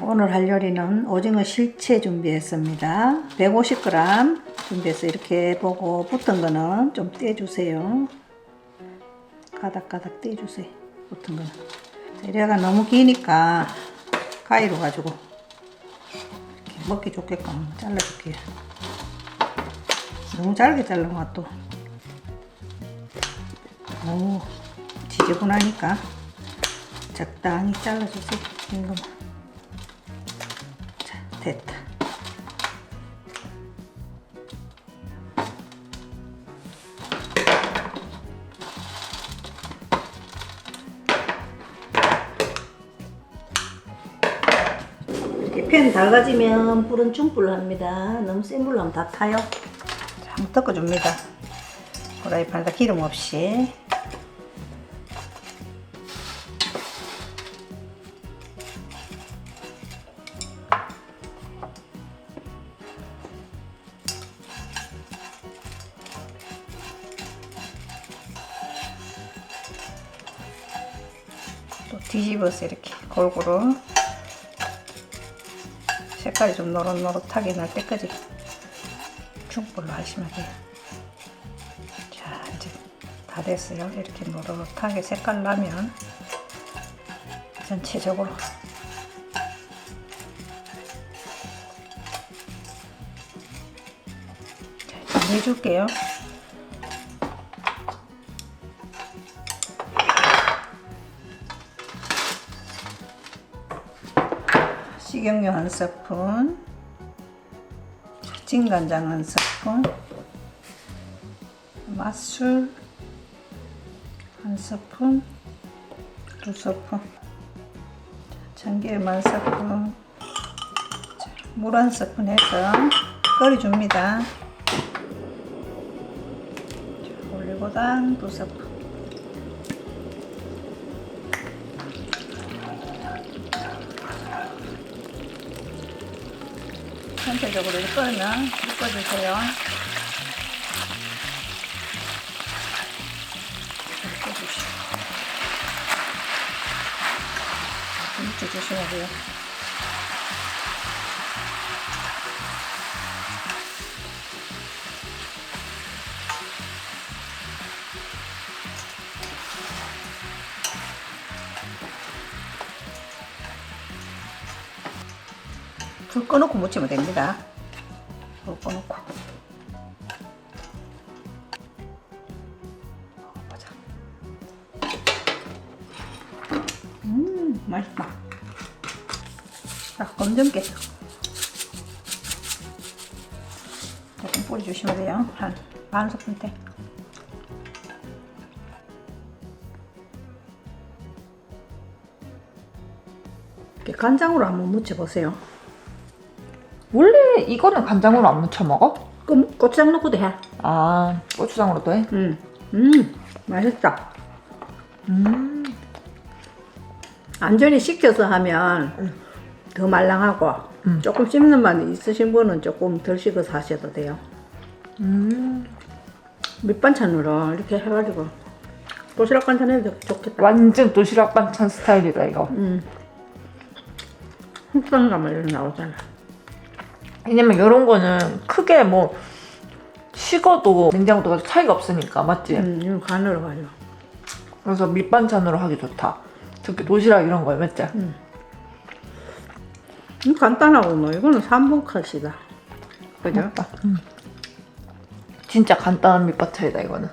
오늘 할 요리는 오징어 실채 준비했습니다. 150g 준비해서 이렇게 보고 붙은 거는 좀 떼주세요. 가닥가닥 떼주세요. 붙은 거는. 이래가 너무 기니까 가위로 가지고 이렇게 먹기 좋게끔 잘라줄게요. 너무 잘게 자른 것도 너무 지저분하니까 적당히 잘라주세요. 이거만. 자, 됐다. 이렇게 팬 달가지면 불은 중불로 합니다. 너무 센 불로 하면 다 타요. 자, 한번 덮어줍니다. 프라이팬에다 기름 없이. 또 뒤집어서 이렇게 골고루 색깔이 좀 노릇노릇하게 날 때까지 중불로 하시면 돼요. 자, 이제 다 됐어요. 이렇게 노릇하게 색깔 나면 전체적으로 자, 좀 내줄게요. 식용유 1스푼, 진간장 1스푼, 맛술 1스푼, 2스푼, 참기름 1스푼, 물 1스푼 해서 끓여줍니다. 올리고당 2스푼. 전체적으로 이렇게 끓으면 볶아주세요. 볶아주시고 묻혀주셔야 돼요. 불 꺼놓고 무치면 됩니다. 불 꺼놓고. 먹어보자. 맛있다. 자, 검정깨 조금 뿌려주시면 돼요. 한 반 스푼대. 이렇게 간장으로 한번 무쳐보세요. 원래 이거는 간장으로 안 무쳐 먹어? 고추장 넣고도 해. 아, 고추장으로도 해? 맛있다. 완전히 식혀서 하면 더 말랑하고 조금 씹는 맛이 있으신 분은 조금 덜 식어서 하셔도 돼요. 밑반찬으로 이렇게 해가지고 도시락 반찬 해도 좋겠다. 완전 도시락 반찬 스타일이다 이거. 흑성감을 이렇게 나오잖아. 왜냐면 이런 거는 크게 뭐 식어도 냉장고도 차이가 없으니까, 맞지? 이거 간으로 가지고. 그래서 밑반찬으로 하기 좋다. 특히 도시락 이런 거에, 맞지? 간단하고 뭐 이거는 3분 컷이다. 그죠? 맞다. 진짜 간단한 밑반찬이다 이거는.